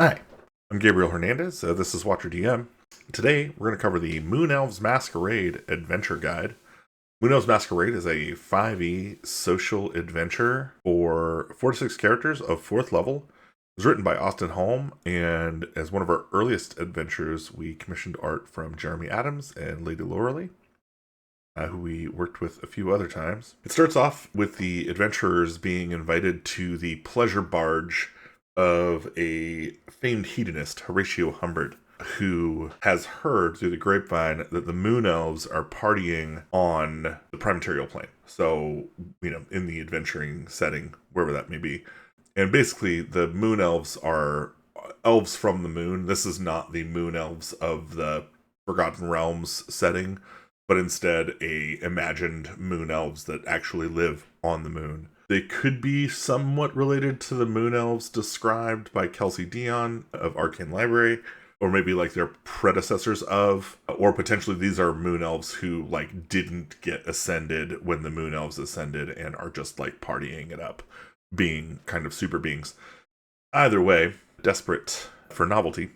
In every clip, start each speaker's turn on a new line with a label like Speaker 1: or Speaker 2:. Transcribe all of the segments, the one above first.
Speaker 1: Hi, I'm Gabriel Hernandez. This is Watcher DM. Today, we're going to cover the Moon Elves Masquerade Adventure Guide. Moon Elves Masquerade is a 5e social adventure for 4 to 6 characters of 4th level. It was written by Austin Holm, and as one of our earliest adventures, we commissioned art from Jeremy Adams and Lady Lorelei, who we worked with a few other times. It starts off with the adventurers being invited to the pleasure barge of a famed hedonist, Horatio Humbert, who has heard through the grapevine that the Moon Elves are partying on the prime material plane. So, in the adventuring setting, wherever that may be. And basically, the Moon Elves are elves from the moon. This is not the Moon Elves of the Forgotten Realms setting, but instead a imagined Moon Elves that actually live on the moon. They could be somewhat related to the Moon Elves described by Kelsey Dion of Arcane Library, or maybe like their predecessors of, or potentially these are Moon Elves who didn't get ascended when the Moon Elves ascended and are just partying it up, being kind of super beings. Either way, desperate for novelty,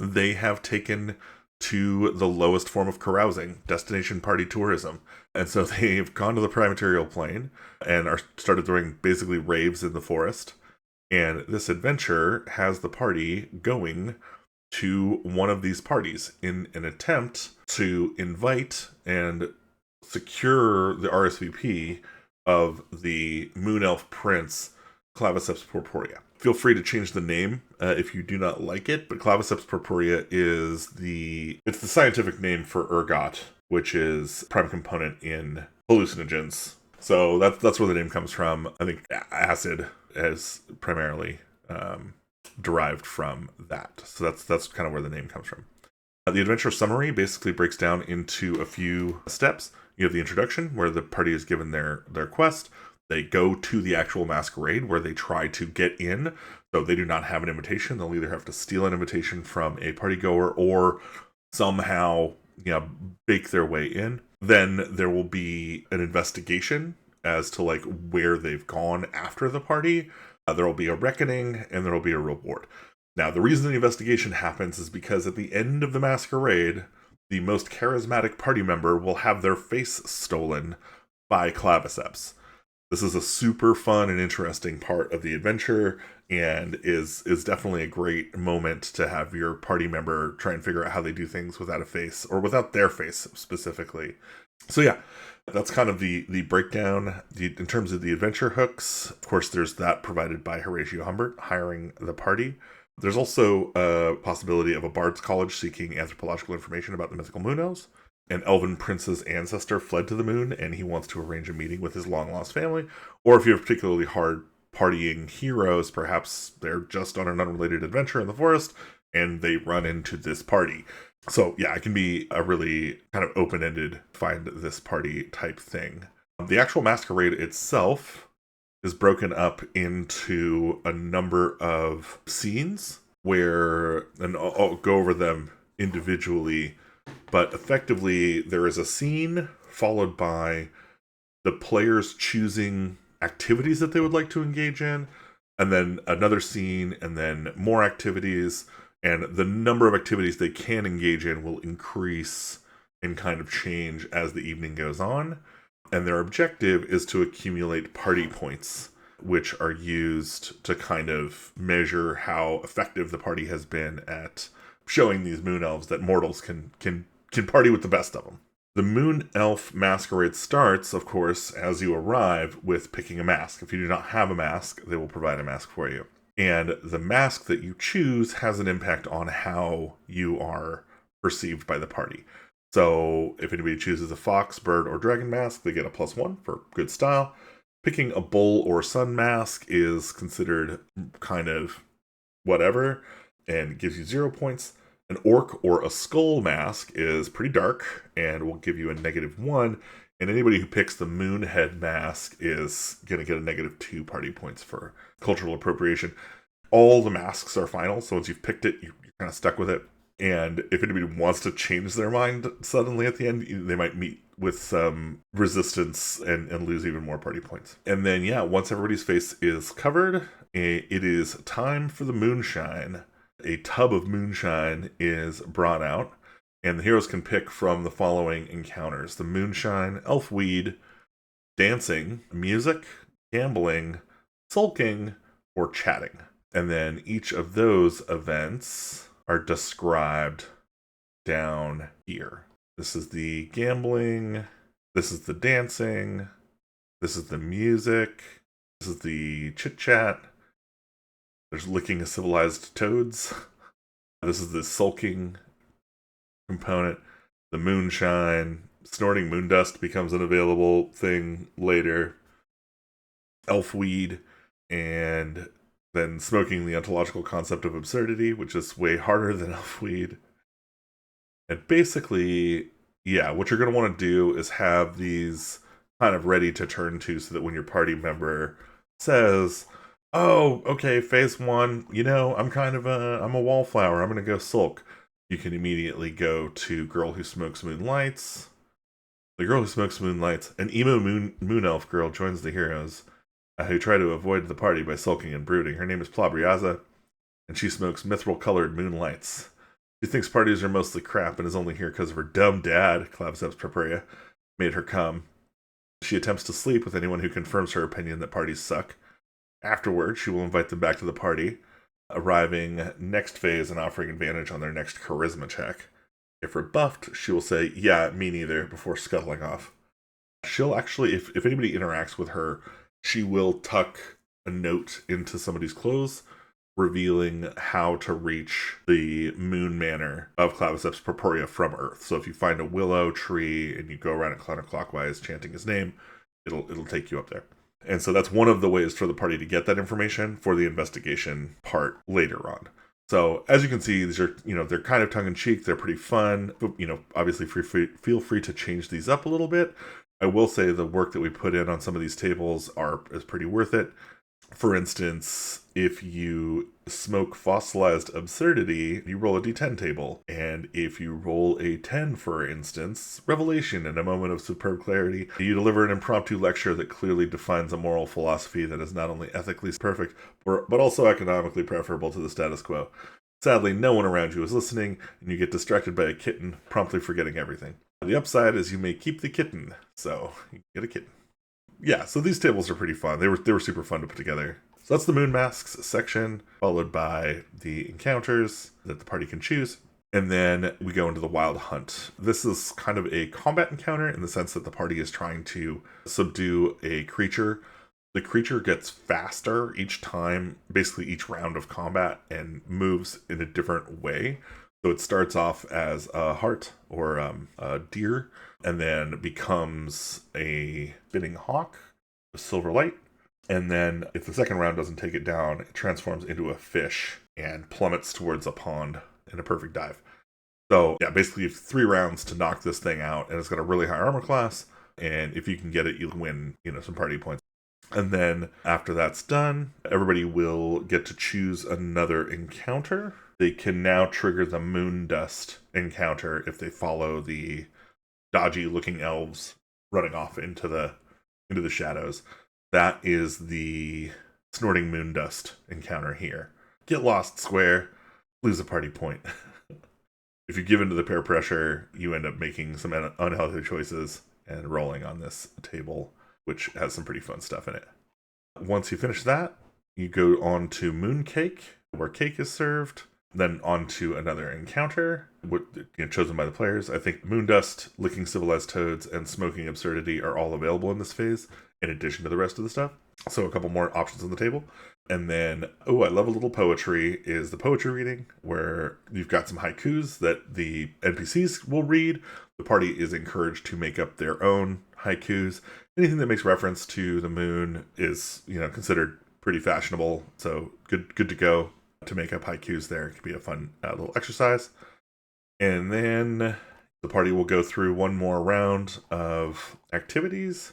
Speaker 1: they have taken to the lowest form of carousing, destination party tourism. And so they've gone to the prime material plane and are started throwing basically raves in the forest. And this adventure has the party going to one of these parties in an attempt to invite and secure the RSVP of the Moon Elf Prince, Claviceps Purpurea. Feel free to change the name if you do not like it, but Claviceps Purpurea is the scientific name for ergot, which is prime component in hallucinogens. So that's where the name comes from. I think acid is primarily derived from that. So that's kind of where the name comes from. The adventure summary basically breaks down into a few steps. You have the introduction, where the party is given their quest. They go to the actual masquerade where they try to get in. So they do not have an invitation. They'll either have to steal an invitation from a partygoer or somehow, bake their way in. Then there will be an investigation as to where they've gone after the party. There will be a reckoning and there will be a reward. Now, the reason the investigation happens is because at the end of the masquerade, the most charismatic party member will have their face stolen by Claviceps. This is a super fun and interesting part of the adventure, and is definitely a great moment to have your party member try and figure out how they do things without a face, or without their face specifically. So yeah, that's kind of the breakdown. In terms of the adventure hooks, of course, there's that provided by Horatio Humbert hiring the party. There's also a possibility of a bard's college seeking anthropological information about the mythical Moon Elves. An elven prince's ancestor fled to the moon, and he wants to arrange a meeting with his long-lost family. Or if you have particularly hard partying heroes, perhaps they're just on an unrelated adventure in the forest, and they run into this party. So yeah, it can be a really kind of open-ended find this party type thing. The actual masquerade itself is broken up into a number of scenes where, and I'll go over them individually, but effectively there is a scene followed by the players choosing activities that they would like to engage in, and then another scene, and then more activities, and the number of activities they can engage in will increase and kind of change as the evening goes on. And their objective is to accumulate party points, which are used to kind of measure how effective the party has been at showing these Moon Elves that mortals can party with the best of them. The Moon Elf Masquerade starts, of course, as you arrive with picking a mask. If you do not have a mask, they will provide a mask for you. And the mask that you choose has an impact on how you are perceived by the party. So if anybody chooses a fox, bird, or dragon mask, they get a +1 for good style. Picking a bull or sun mask is considered kind of whatever and gives you 0 points. An orc or a skull mask is pretty dark and will give you a -1. And anybody who picks the Moonhead mask is going to get a -2 party points for cultural appropriation. All the masks are final, so once you've picked it, you're kind of stuck with it. And if anybody wants to change their mind suddenly at the end, they might meet with some resistance and lose even more party points. And then, yeah, once everybody's face is covered, it is time for the moonshine. A tub of moonshine is brought out, and the heroes can pick from the following encounters: the moonshine, elfweed, dancing, music, gambling, sulking, or chatting. And then each of those events are described down here. This is the gambling, this is the dancing, this is the music, this is the chit chat. There's licking of civilized toads. This is the sulking component. The moonshine, snorting moon dust becomes an available thing later. Elfweed, and then smoking, the ontological concept of absurdity, which is way harder than elfweed. And basically, yeah, what you're going to want to do is have these kind of ready to turn to so that when your party member says, oh, okay, phase one, I'm a wallflower, I'm going to go sulk, you can immediately go to Girl Who Smokes Moonlights. The Girl Who Smokes Moonlights, an emo moon elf girl, joins the heroes, who try to avoid the party by sulking and brooding. Her name is Plabriaza, and she smokes mithril-colored moonlights. She thinks parties are mostly crap and is only here because of her dumb dad, Claviceps Preparia, made her come. She attempts to sleep with anyone who confirms her opinion that parties suck. Afterward, she will invite them back to the party, arriving next phase and offering advantage on their next charisma check. If rebuffed, she will say, yeah, me neither, before scuttling off. She'll actually, if anybody interacts with her, she will tuck a note into somebody's clothes, revealing how to reach the moon manor of Claviceps Purpurea from Earth. So if you find a willow tree and you go around it counterclockwise chanting his name, it'll take you up there. And so that's one of the ways for the party to get that information for the investigation part later on. So as you can see, these are, they're kind of tongue-in-cheek. They're pretty fun. But, obviously feel free to change these up a little bit. I will say the work that we put in on some of these tables is pretty worth it. For instance, if you smoke fossilized absurdity, you roll a d10 table. And if you roll a 10, for instance, revelation in a moment of superb clarity, you deliver an impromptu lecture that clearly defines a moral philosophy that is not only ethically perfect, but also economically preferable to the status quo. Sadly, no one around you is listening, and you get distracted by a kitten, promptly forgetting everything. The upside is you may keep the kitten, so you get a kitten. Yeah, so these tables are pretty fun. They were super fun to put together. So that's the Moon Masks section, followed by the encounters that the party can choose. And then we go into the Wild Hunt. This is kind of a combat encounter in the sense that the party is trying to subdue a creature. The creature gets faster each time, basically each round of combat, and moves in a different way. So it starts off as a hart or a deer, and then becomes a spinning hawk, a silver light. And then if the second round doesn't take it down, it transforms into a fish and plummets towards a pond in a perfect dive. So yeah, basically you have 3 rounds to knock this thing out, and it's got a really high armor class. And if you can get it, you'll win, some party points. And then after that's done, everybody will get to choose another encounter. They can now trigger the moon dust encounter if they follow the dodgy looking elves running off into the shadows. That is the snorting moon dust encounter here. Get lost, square, lose a party point. If you give into the peer pressure, you end up making some unhealthy choices and rolling on this table, which has some pretty fun stuff in it. Once you finish that, you go on to Mooncake, where cake is served, then on to another encounter, chosen by the players. I think Moondust, Licking Civilized Toads, and Smoking Absurdity are all available in this phase, in addition to the rest of the stuff. So a couple more options on the table. And then, I love a little poetry, is the poetry reading, where you've got some haikus that the NPCs will read. The party is encouraged to make up their own haikus. Anything that makes reference to the moon is, considered pretty fashionable. So good to go to make up haikus there. It could be a fun little exercise. And then the party will go through one more round of activities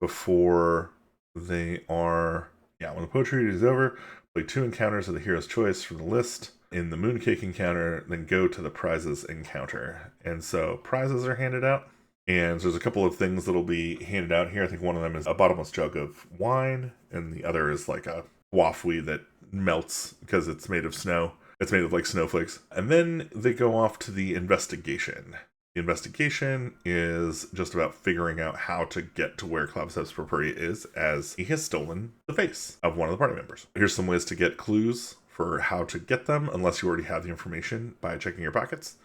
Speaker 1: before they are... when the poetry reading is over, play 2 encounters of the hero's choice from the list. In the Mooncake encounter, then go to the prizes encounter. And so prizes are handed out. And there's a couple of things that'll be handed out here. I think one of them is a bottomless jug of wine, and the other is like a waffle that melts because it's made of snow. It's made of like snowflakes. And then they go off to the investigation. The investigation is just about figuring out how to get to where Claviceps Purpurea is, as he has stolen the face of one of the party members. Here's some ways to get clues for how to get them, unless you already have the information by checking your pockets.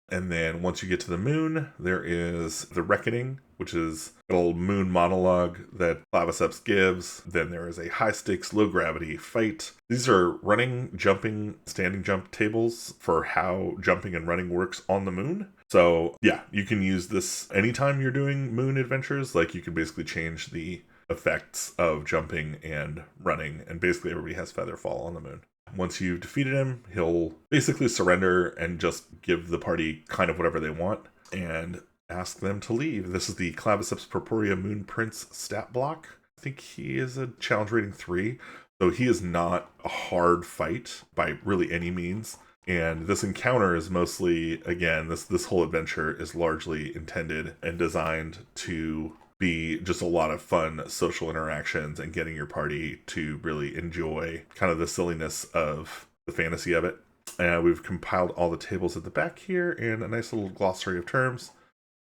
Speaker 1: And then once you get to the moon, there is the reckoning, which is a little moon monologue that Claviceps gives. Then there is a high stakes, low gravity fight. These are running, jumping, standing jump tables for how jumping and running works on the moon. So yeah, you can use this anytime you're doing moon adventures. Like you can basically change the effects of jumping and running, and basically everybody has feather fall on the moon. Once you've defeated him, he'll basically surrender and just give the party kind of whatever they want and ask them to leave. This is the Claviceps Purpurea Moon Prince stat block. I think he is a challenge rating 3, so he is not a hard fight by really any means. And this encounter is mostly, again, this whole adventure is largely intended and designed to be just a lot of fun social interactions and getting your party to really enjoy kind of the silliness of the fantasy of it. We've compiled all the tables at the back here and a nice little glossary of terms.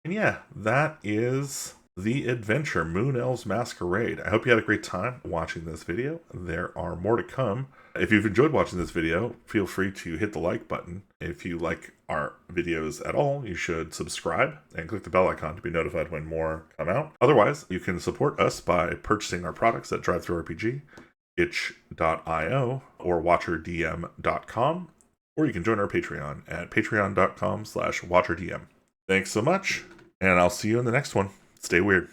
Speaker 1: And yeah, that is the adventure, Moon Elves Masquerade. I hope you had a great time watching this video. There are more to come. If you've enjoyed watching this video, feel free to hit the like button. If you like our videos at all, you should subscribe and click the bell icon to be notified when more come out. Otherwise, you can support us by purchasing our products at DriveThruRPG, itch.io, or watcherdm.com, or you can join our Patreon at patreon.com/watcherdm. Thanks so much, and I'll see you in the next one. Stay weird.